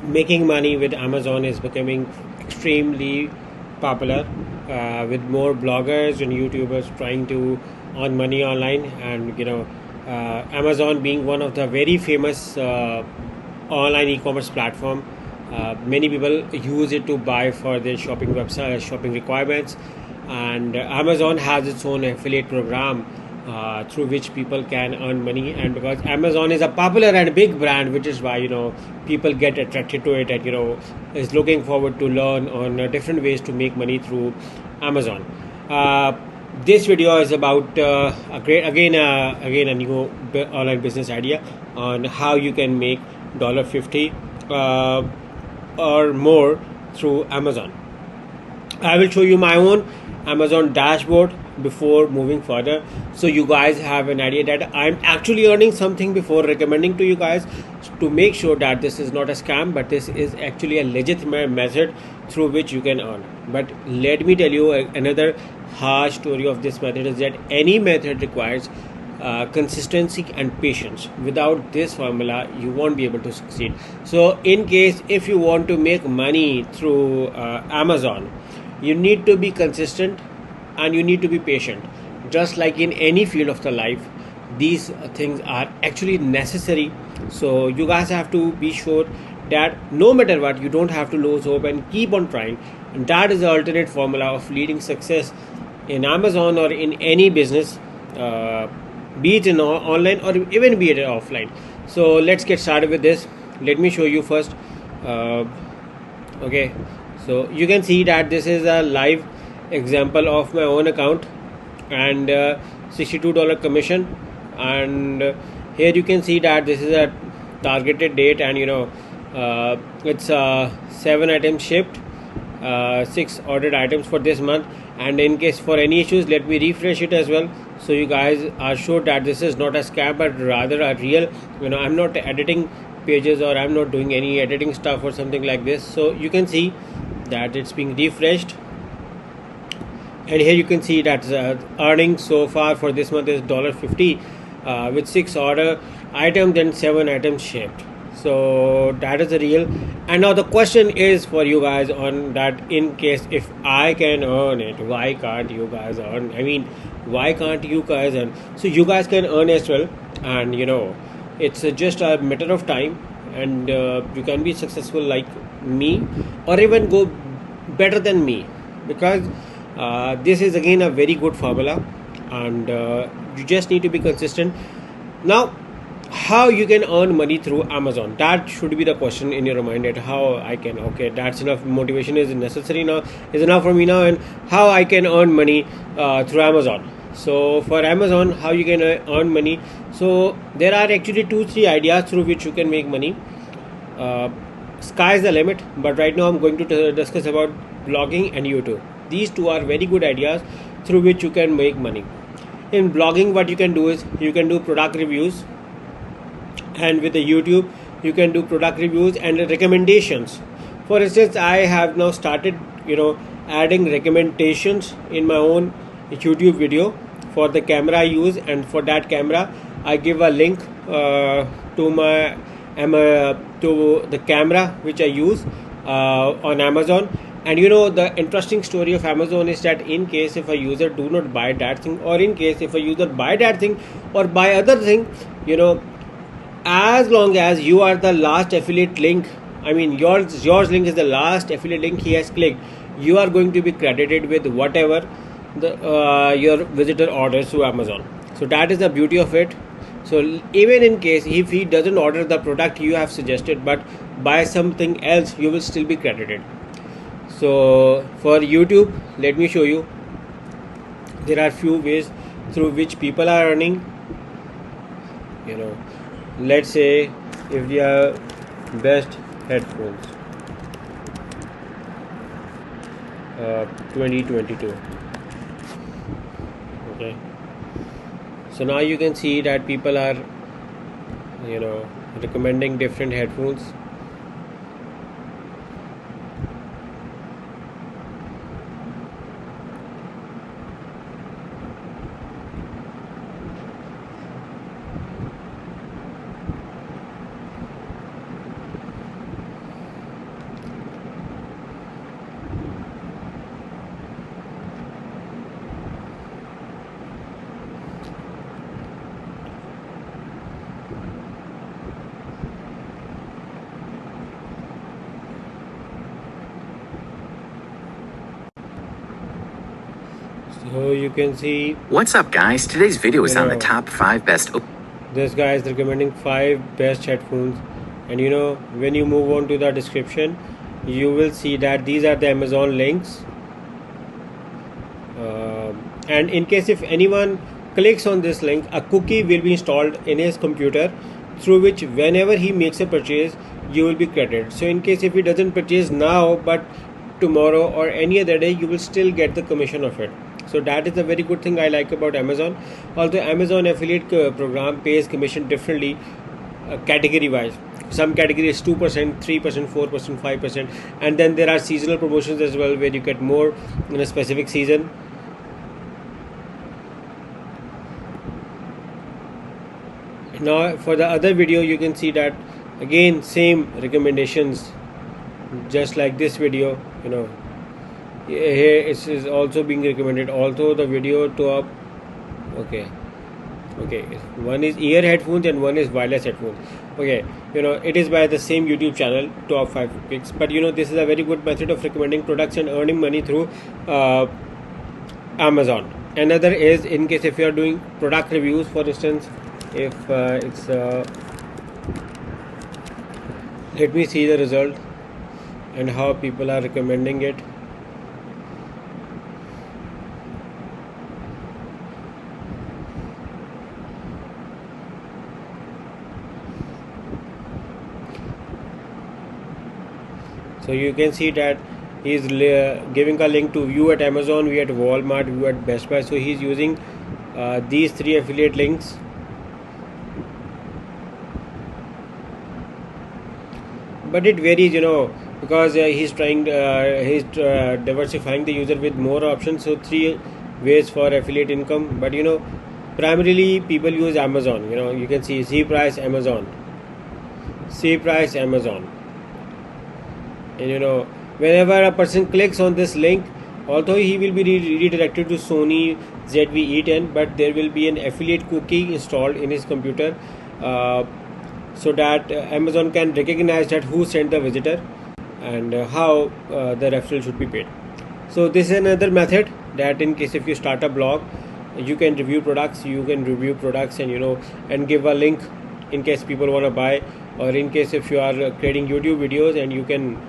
making money with Amazon is becoming extremely popular, with more bloggers and YouTubers trying to earn money online, and Amazon being one of the very famous online e-commerce platform. Many people use it to buy for their shopping website, shopping requirements, and Amazon has its own affiliate program through which people can earn money. And because Amazon is a popular and big brand, which is why people get attracted to it, and is looking forward to learn on different ways to make money through Amazon. This video is about a great again a new online business idea on how you can make $50 or more through Amazon. I will show you my own Amazon dashboard before moving further, so you guys have an idea that I'm actually earning something before recommending to you guys, to make sure that this is not a scam, but this is actually a legitimate method through which you can earn. But let me tell you another harsh story of this method is that any method requires consistency and patience. Without this formula, you won't be able to succeed. So in case if you want to make money through Amazon, you need to be consistent and you need to be patient. Just like in any field of the life, these things are actually necessary. So you guys have to be sure that no matter what, you don't have to lose hope and keep on trying. And that is the alternate formula of leading success in Amazon or in any business, be it in online or even be it offline. So let's get started with this. Let me show you first. Okay, so you can see that this is a live example of my own account, and $62 commission. And here you can see that this is a targeted date, and it's 7 items shipped, 6 ordered items for this month. And in case for any issues, let me refresh it as well, so you guys are sure that this is not a scam but rather a real. I'm not editing pages, or I'm not doing any editing stuff or something like this. So you can see that it's being refreshed, and here you can see that earnings so far for this month is $50, with 6 order items and 7 items shipped. So that is the real. And now the question is for you guys on that, in case if I can earn it, why can't you guys earn? Why can't you guys earn? So you guys can earn as well, and it's just a matter of time, and you can be successful like me, or even go better than me, because this is again a very good formula, and you just need to be consistent. Now, how you can earn money through Amazon, that should be the question in your mind, that how I can, okay, that's enough, motivation is necessary now, is enough for me now, and how I can earn money through Amazon. So for Amazon, how you can earn money, so there are actually 2-3 ideas through which you can make money. Sky is the limit, but right now I'm going to discuss about blogging and YouTube. These two are very good ideas through which you can make money. In blogging, what you can do is you can do product reviews, and with the YouTube you can do product reviews and recommendations. For instance, I have now started adding recommendations in my own YouTube video for the camera I use, and for that camera I give a link to my to the camera which I use on Amazon. And the interesting story of Amazon is that in case if a user do not buy that thing, or in case if a user buy that thing or buy other thing, as long as you are the last affiliate link, yours link is the last affiliate link he has clicked, you are going to be credited with whatever the your visitor orders through Amazon. So that is the beauty of it. So even in case if he doesn't order the product you have suggested but buy something else, you will still be credited. So for YouTube, let me show you. There are few ways through which people are earning. Let's say if we are best headphones 2022. Okay, so now you can see that people are recommending different headphones. So you can see, What's up, guys? Today's video is on the know, top 5 best. this guy is recommending 5 best headphones, and when you move on to the description, you will see that these are the Amazon links. And in case if anyone clicks on this link, a cookie will be installed in his computer, through which whenever he makes a purchase, you will be credited. So in case if he doesn't purchase now, but tomorrow or any other day, you will still get the commission of it. So that is a very good thing I like about Amazon. Although Amazon affiliate program pays commission differently, category wise. Some category is 2%, 3%, 4%, 5%, and then there are seasonal promotions as well, where you get more in a specific season. Now for the other video, you can see that again same recommendations, just like this video. Here it is also being recommended, although the video top. Okay, one is ear headphones and one is wireless headphones. Okay, it is by the same YouTube channel, top 5 picks. But this is a very good method of recommending products and earning money through Amazon. Another is, in case if you are doing product reviews, for instance, if it's let me see the result and how people are recommending it. So you can see that he's giving a link to view at Amazon, view at Walmart, view at Best Buy. So he's using these 3 affiliate links. But it varies, because he's trying, he's diversifying the user with more options. So 3 ways for affiliate income. But primarily people use Amazon. You can see C price Amazon, C price Amazon. And whenever a person clicks on this link, although he will be redirected to Sony ZV-E10, but there will be an affiliate cookie installed in his computer, so that Amazon can recognize that who sent the visitor and how the referral should be paid. So this is another method, that in case if you start a blog, you can review products, and give a link in case people want to buy, or in case if you are creating YouTube videos, and you can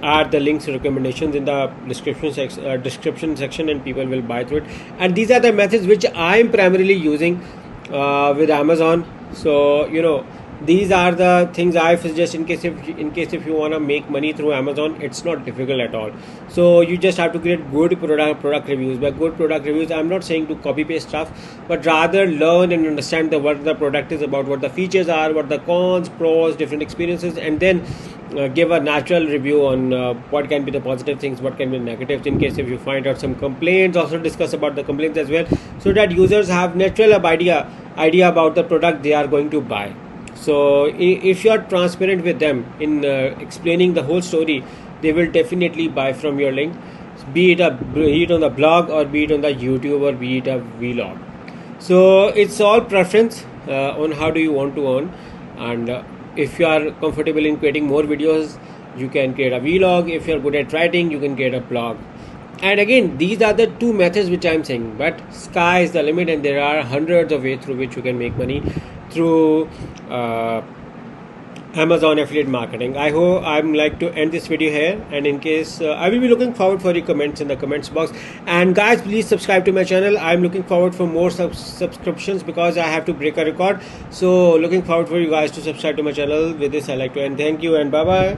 add the links recommendations in the description section, and people will buy through it. And these are the methods which I am primarily using with Amazon. So these are the things I suggest in case if you want to make money through Amazon. It's not difficult at all. So you just have to create good product reviews. By good product reviews, I'm not saying to copy paste stuff, but rather learn and understand what the product is about, what the features are, what the cons, pros, different experiences, and then give a natural review on what can be the positive things, what can be the negatives. In case if you find out some complaints, also discuss about the complaints as well, so that users have natural idea about the product they are going to buy. So if you are transparent with them in explaining the whole story, they will definitely buy from your link, be it on the blog, or be it on the YouTube, or be it a vlog. So it's all preference on how do you want to earn. And if you are comfortable in creating more videos, you can create a vlog. If you are good at writing, you can create a blog. And again, these are the 2 methods which I am saying, but sky is the limit, and there are hundreds of ways through which you can make money through Amazon affiliate marketing. I hope I'm like to end this video here, and in case I will be looking forward for your comments in the comments box. And guys, please subscribe to my channel. I'm looking forward for more subscriptions, because I have to break a record. So looking forward for you guys to subscribe to my channel. With this, I like to end. Thank you and bye bye.